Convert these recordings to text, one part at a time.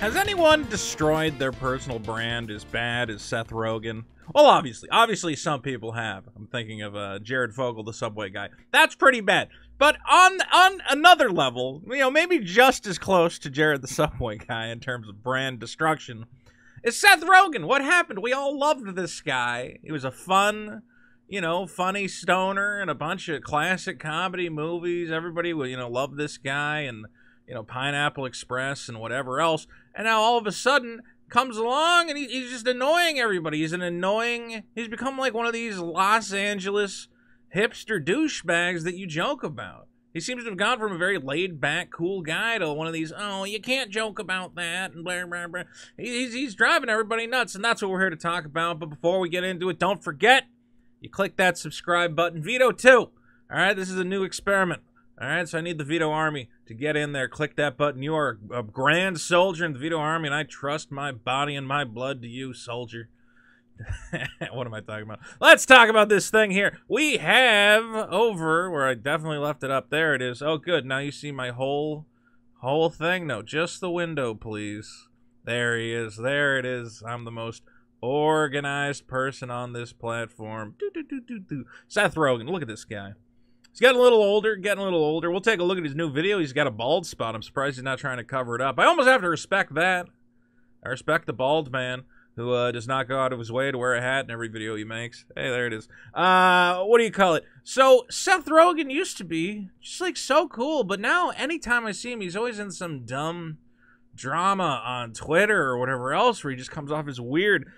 Has anyone destroyed their personal brand as bad as Seth Rogen? Well, obviously some people have. I'm thinking of Jared Fogle, the Subway guy. That's pretty bad. But on another level, you know, maybe just as close to Jared the Subway guy in terms of brand destruction, is Seth Rogen. What happened? We all loved this guy. He was a fun, you know, funny stoner in a bunch of classic comedy movies. Everybody would, you know, love this guy and, you know, Pineapple Express and whatever else. And now all of a sudden comes along and he's just annoying everybody. He's become like one of these Los Angeles hipster douchebags that you joke about. He seems to have gone from a very laid-back, cool guy to one of these, oh, you can't joke about that, and blah, blah, blah. He's driving everybody nuts, and that's what we're here to talk about. But before we get into it, don't forget, you click that subscribe button. Veto 2. All right, this is a new experiment. All right, so I need the Veto Army to get in there. Click that button. You are a grand soldier in the Veto Army, and I trust my body and my blood to you, soldier. What am I talking about? Let's talk about this thing here. We have over where I definitely left it up. There it is. Oh, good. Now you see my whole thing. No, just the window, please. There he is. There it is. I'm the most organized person on this platform. Seth Rogen. Look at this guy. He's getting a little older. We'll take a look at his new video. He's got a bald spot. I'm surprised he's not trying to cover it up. I almost have to respect that. I respect the bald man who does not go out of his way to wear a hat in every video he makes. Hey, there it is. What do you call it? So, Seth Rogen used to be just, like, so cool, but now anytime I see him, he's always in some dumb drama on Twitter or whatever else where he just comes off as weird.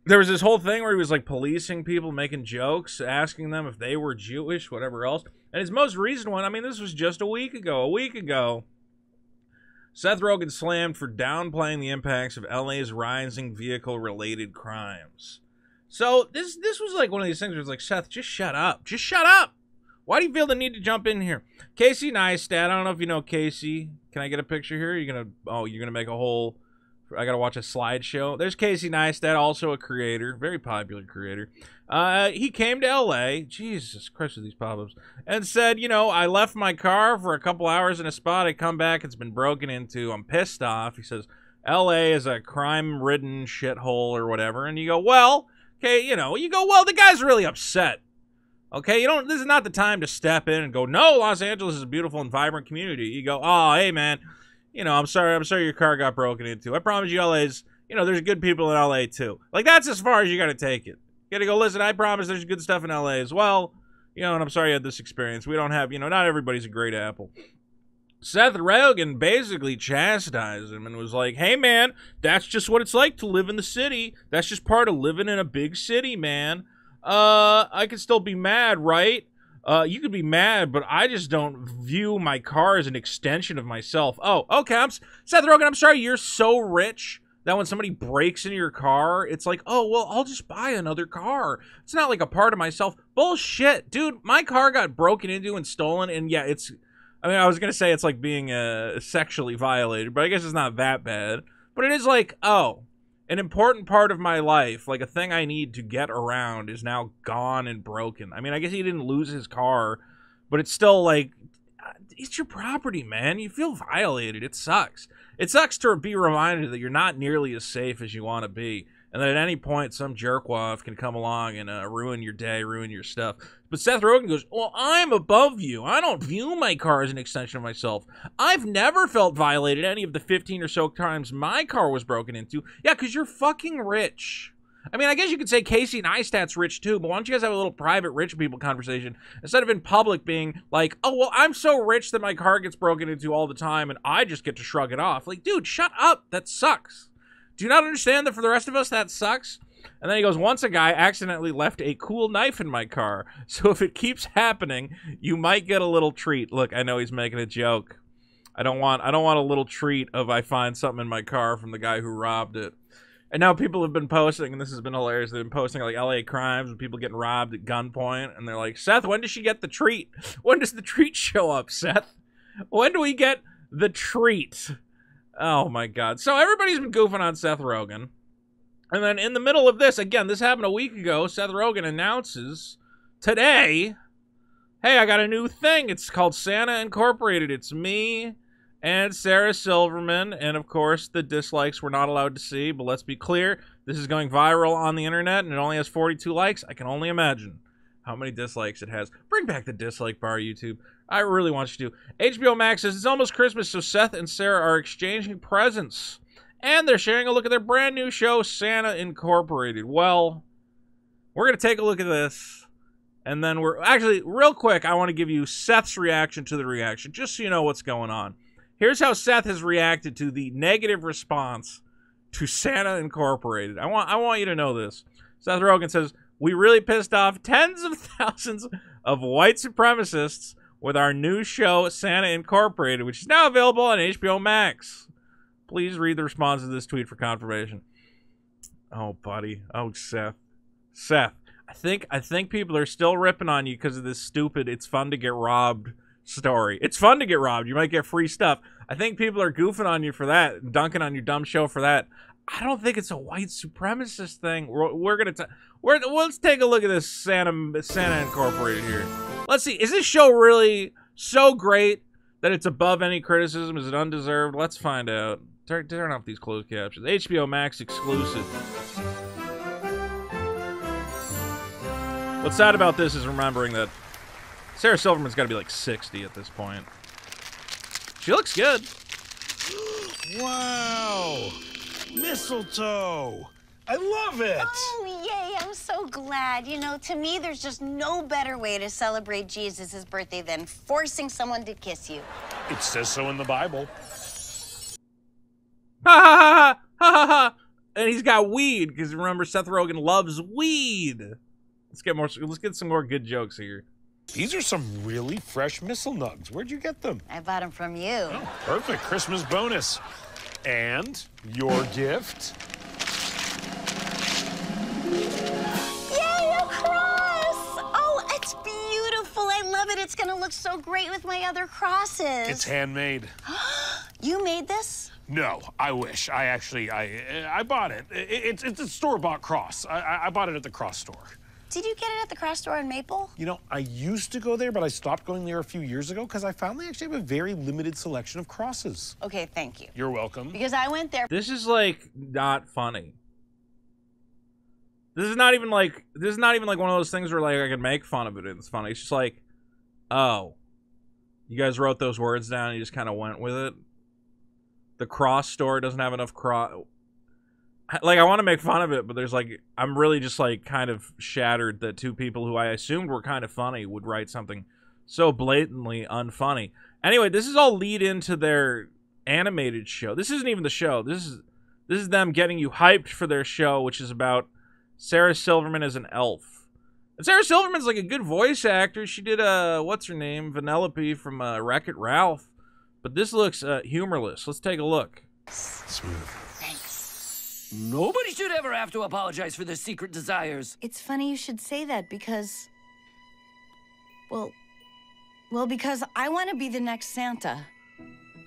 There was this whole thing where he was, like, policing people, making jokes, asking them if they were Jewish, whatever else. And his most recent one, I mean, this was just a week ago, Seth Rogen slammed for downplaying the impacts of LA's rising vehicle-related crimes. So this was like one of these things where it's like, Seth, just shut up. Just shut up. Why do you feel the need to jump in here? Casey Neistat, I don't know if you know Casey. Can I get a picture here? You're gonna make a whole... I gotta watch a slideshow. There's Casey Neistat, also a creator, very popular creator. He came to LA, Jesus Christ with these pop-ups, and said, you know, I left my car for a couple hours in a spot. I come back, it's been broken into. I'm pissed off. He says, LA is a crime-ridden shithole or whatever. And you go, well, okay, well, the guy's really upset. Okay, this is not the time to step in and go, no, Los Angeles is a beautiful and vibrant community. You go, oh, hey, man. You know, I'm sorry your car got broken into. I promise you LA's, you know, there's good people in LA too. Like, that's as far as you gotta take it. You gotta go, listen, I promise there's good stuff in LA as well. You know, and I'm sorry you had this experience. We don't have, you know, not everybody's a great apple. Seth Rogen basically chastised him and was like, hey man, that's just what it's like to live in the city. That's just part of living in a big city, man. I can still be mad, right? You could be mad, but I just don't view my car as an extension of myself. Oh, okay, Seth Rogen, I'm sorry, you're so rich that when somebody breaks into your car, it's like, oh, well, I'll just buy another car. It's not like a part of myself. Bullshit. Dude, my car got broken into and stolen, and yeah, I was going to say it's like being sexually violated, but I guess it's not that bad. But it is like, oh, an important part of my life, like a thing I need to get around, is now gone and broken. I mean, I guess he didn't lose his car, but it's still like, it's your property, man. You feel violated. It sucks. It sucks to be reminded that you're not nearly as safe as you want to be, and that at any point some jerkwaff can come along and ruin your day, ruin your stuff. But Seth Rogen goes, well, I'm above you. I don't view my car as an extension of myself. I've never felt violated any of the 15 or so times my car was broken into. Yeah, because you're fucking rich. I mean, I guess you could say Casey Neistat's rich too, but why don't you guys have a little private rich people conversation instead of in public being like, oh, well, I'm so rich that my car gets broken into all the time and I just get to shrug it off. Like, dude, shut up. That sucks. Do you not understand that for the rest of us, that sucks? And then he goes, once a guy accidentally left a cool knife in my car. So if it keeps happening, you might get a little treat. Look, I know he's making a joke. I don't want a little treat if I find something in my car from the guy who robbed it. And now people have been posting, and this has been hilarious, they've been posting like LA crimes and people getting robbed at gunpoint. And they're like, Seth, when does she get the treat? When does the treat show up, Seth? When do we get the treat? Oh my God. So everybody's been goofing on Seth Rogen. And then in the middle of this, again, this happened a week ago, Seth Rogen announces today, hey, I got a new thing. It's called Santa Incorporated. It's me and Sarah Silverman, and of course the dislikes we're not allowed to see, but let's be clear, this is going viral on the internet and it only has 42 likes. I can only imagine how many dislikes it has. Bring back the dislike bar, YouTube. I really want you to. HBO Max says it's almost Christmas, so Seth and Sarah are exchanging presents, and they're sharing a look at their brand new show, Santa Incorporated. Well, we're going to take a look at this, and then we're... Actually, real quick, I want to give you Seth's reaction to the reaction, just so you know what's going on. Here's how Seth has reacted to the negative response to Santa Incorporated. I want you to know this. Seth Rogen says, "We really pissed off tens of thousands of white supremacists with our new show, Santa Incorporated, which is now available on HBO Max. Please read the response to this tweet for confirmation." Oh, buddy. Oh, Seth. Seth, I think people are still ripping on you because of this stupid "it's fun to get robbed" story. It's fun to get robbed. You might get free stuff. I think people are goofing on you for that, dunking on your dumb show for that. I don't think it's a white supremacist thing. Let's take a look at this Santa Incorporated here. Let's see. Is this show really so great that it's above any criticism? Is it undeserved? Let's find out. Turn off these closed captions. HBO Max exclusive. What's sad about this is remembering that Sarah Silverman's got to be like 60 at this point. She looks good. Wow! Mistletoe! I love it! Oh, yay, I'm so glad. You know, to me, there's just no better way to celebrate Jesus' birthday than forcing someone to kiss you. It says so in the Bible. Ha ha ha ha ha ha! And he's got weed, because remember, Seth Rogen loves weed. Let's get some more good jokes here. These are some really fresh missile nugs. Where'd you get them? I bought them from you. Oh, perfect. Christmas bonus. And your gift? Yay, a cross! Oh, it's beautiful. I love it. It's gonna look so great with my other crosses. It's handmade. You made this? No, I wish. I bought it. It's a store-bought cross. I bought it at the cross store. Did you get it at the cross store in Maple? You know, I used to go there, but I stopped going there a few years ago because I found they actually have a very limited selection of crosses. Okay, thank you. You're welcome. Because I went there. This is like not funny. This is not even like one of those things where like I can make fun of it and it's funny. It's just like, oh, you guys wrote those words down and you just kind of went with it. The cross store doesn't have enough cross. Like, I want to make fun of it, but there's like, I'm really just like kind of shattered that two people who I assumed were kind of funny would write something so blatantly unfunny. Anyway, this is all lead into their animated show. This isn't even the show. This is them getting you hyped for their show, which is about Sarah Silverman as an elf. And Sarah Silverman's like a good voice actor. She did what's her name, Vanellope from Wreck-It Ralph. But this looks humorless. Let's take a look. Smooth. Nobody should ever have to apologize for their secret desires. It's funny you should say that because, well, because I want to be the next Santa.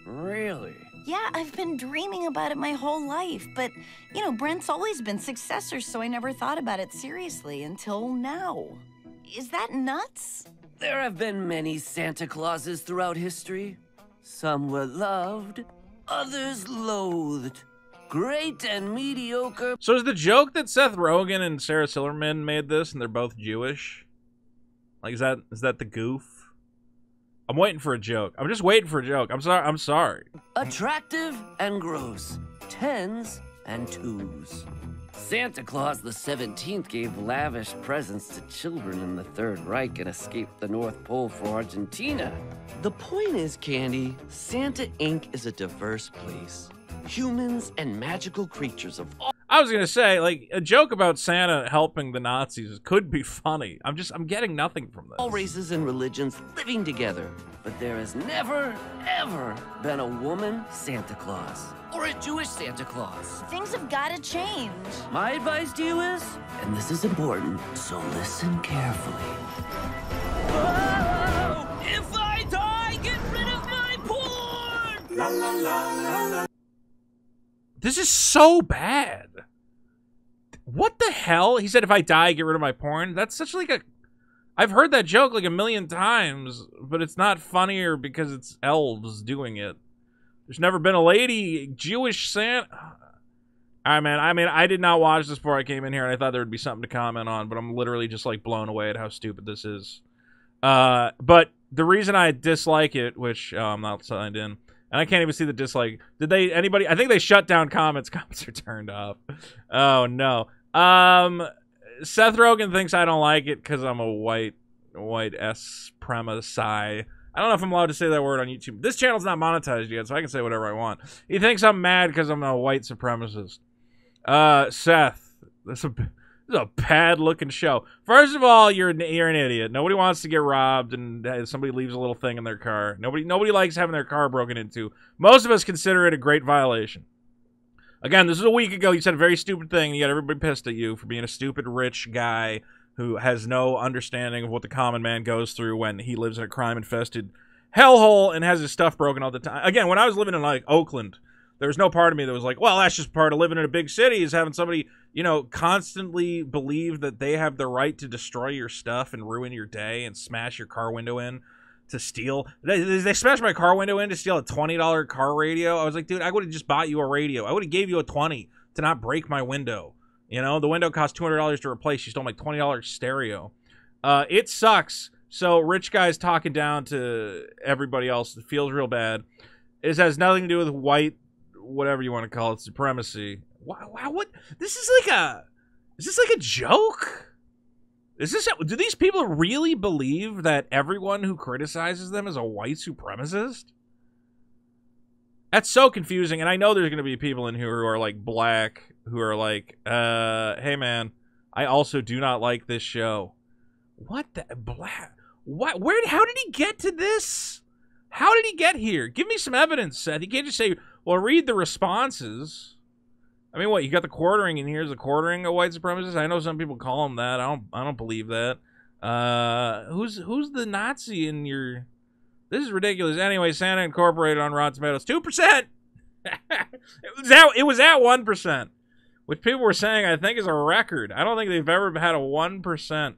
Really? Yeah, I've been dreaming about it my whole life, but, you know, Brent's always been successor, so I never thought about it seriously until now. Is that nuts? There have been many Santa Clauses throughout history. Some were loved, others loathed. Great and mediocre. So is the joke that Seth Rogen and Sarah Silverman made this and they're both Jewish? Like, is that the goof? I'm waiting for a joke. I'm just waiting for a joke. I'm sorry. Attractive and gross. Tens and twos. Santa Claus the 17th gave lavish presents to children in the Third Reich and escaped the North Pole for Argentina. The point is, Candy, Santa Inc. is a diverse place. Humans and magical creatures of all... I was gonna say, like, a joke about Santa helping the Nazis could be funny. I'm getting nothing from this. All races and religions living together. But there has never, ever been a woman Santa Claus. Or a Jewish Santa Claus. Things have got to change. My advice to you is, and this is important, so listen carefully. Whoa! If I die, get rid of my porn! La, la, la, la, la. This is so bad. What the hell? He said, if I die, get rid of my porn. That's such like a... I've heard that joke like a million times, but it's not funnier because it's elves doing it. There's never been a lady Jewish Santa. All right, man. I mean, I did not watch this before I came in here, and I thought there would be something to comment on, but I'm literally just, like, blown away at how stupid this is. But the reason I dislike it, which I'm not signed in, and I can't even see the dislike. Did they, anybody, I think they shut down comments. Comments are turned off. Oh, no. Seth Rogen thinks I don't like it because I'm a white supremacy. I don't know if I'm allowed to say that word on YouTube. This channel's not monetized yet, so I can say whatever I want. He thinks I'm mad because I'm a white supremacist. Seth, this is a bad-looking show. First of all, you're an idiot. Nobody wants to get robbed and somebody leaves a little thing in their car. Nobody likes having their car broken into. Most of us consider it a great violation. Again, this was a week ago. You said a very stupid thing, and you got everybody pissed at you for being a stupid rich guy who has no understanding of what the common man goes through when he lives in a crime-infested hellhole and has his stuff broken all the time. Again, when I was living in, like, Oakland, there was no part of me that was like, well, that's just part of living in a big city, is having somebody, you know, constantly believe that they have the right to destroy your stuff and ruin your day and smash your car window in to steal. They smashed my car window in to steal a $20 car radio. I was like, dude, I would have just bought you a radio. I would have gave you a $20 to not break my window. You know, the window cost $200 to replace. You stole my $20 stereo. It sucks. So rich guys talking down to everybody else. It feels real bad. It has nothing to do with white, whatever you want to call it, supremacy. Wow, what? This is like a... Is this like a joke? Is this... Do these people really believe that everyone who criticizes them is a white supremacist? That's so confusing, and I know there's going to be people in here who are, like, black, who are like, hey, man, I also do not like this show. What the... Black... What? Where... How did he get to this? How did he get here? Give me some evidence, Seth. You can't just say, well, read the responses. I mean, what, you got the quartering, and here's the quartering of white supremacists? I know some people call them that. I don't believe that. Who's the Nazi in your... This is ridiculous. Anyway, Santa Incorporated on Rotten Tomatoes, 2%! It was at 1%, which people were saying I think is a record. I don't think they've ever had a 1%.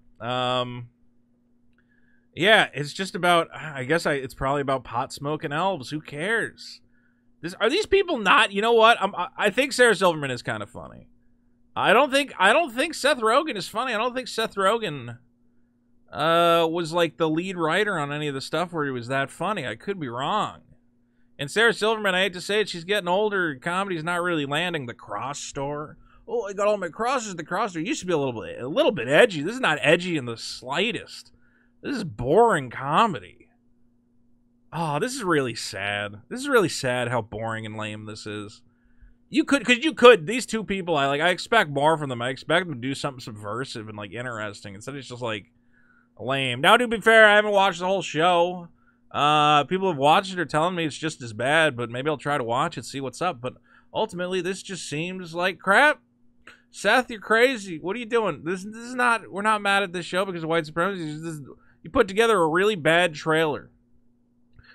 Yeah, it's just about, I guess it's probably about pot smoking elves. Who cares? Are these people not, you know what? I think Sarah Silverman is kind of funny. I don't think Seth Rogen is funny. I don't think Seth Rogen was like the lead writer on any of the stuff where he was that funny. I could be wrong. And Sarah Silverman, I hate to say it, she's getting older. Comedy's not really landing. The Cross Store. Oh, I got all my crosses at the Cross Store. It used to be a little bit edgy. This is not edgy in the slightest. This is boring comedy. Oh, this is really sad. This is really sad how boring and lame this is. These two people, I expect more from them. I expect them to do something subversive and, like, interesting. Instead, it's just, like, lame. Now, to be fair, I haven't watched the whole show. People have watched it are telling me it's just as bad, but maybe I'll try to watch it, see what's up. But ultimately, this just seems like crap. Seth, you're crazy. What are you doing? This is not, we're not mad at this show because of white supremacy. You put together a really bad trailer.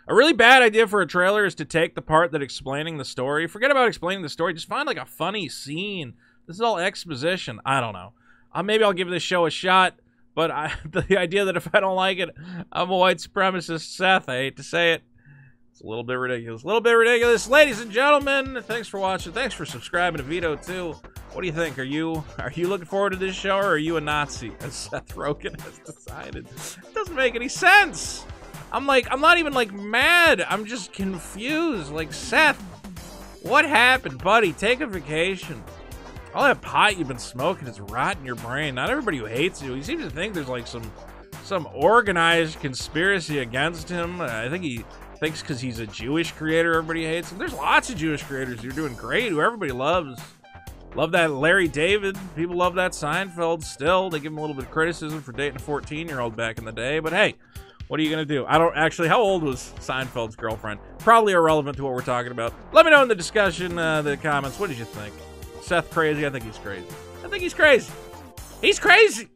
A really bad idea for a trailer is to take the part that explaining the story. Forget about explaining the story. Just find, like, a funny scene. This is all exposition. I don't know. Maybe I'll give this show a shot. But the idea that if I don't like it, I'm a white supremacist, Seth, I hate to say it. It's a little bit ridiculous. A little bit ridiculous. Ladies and gentlemen, thanks for watching. Thanks for subscribing to Vito, too. What do you think? Are you looking forward to this show, or are you a Nazi, as Seth Rogen has decided? It doesn't make any sense. I'm not even, like, mad. I'm just confused. Like, Seth, what happened, buddy? Take a vacation. All that pot you've been smoking is rotting your brain. Not everybody who hates you. He seems to think there's, like, some organized conspiracy against him. I think he thinks because he's a Jewish creator, everybody hates him. There's lots of Jewish creators who are doing great, who everybody loves. Love that Larry David. People love that Seinfeld still. They give him a little bit of criticism for dating a 14-year-old back in the day. But, hey, what are you going to do? I don't actually... How old was Seinfeld's girlfriend? Probably irrelevant to what we're talking about. Let me know in the discussion, the comments. What did you think? Seth crazy? I think he's crazy. I think he's crazy. He's crazy!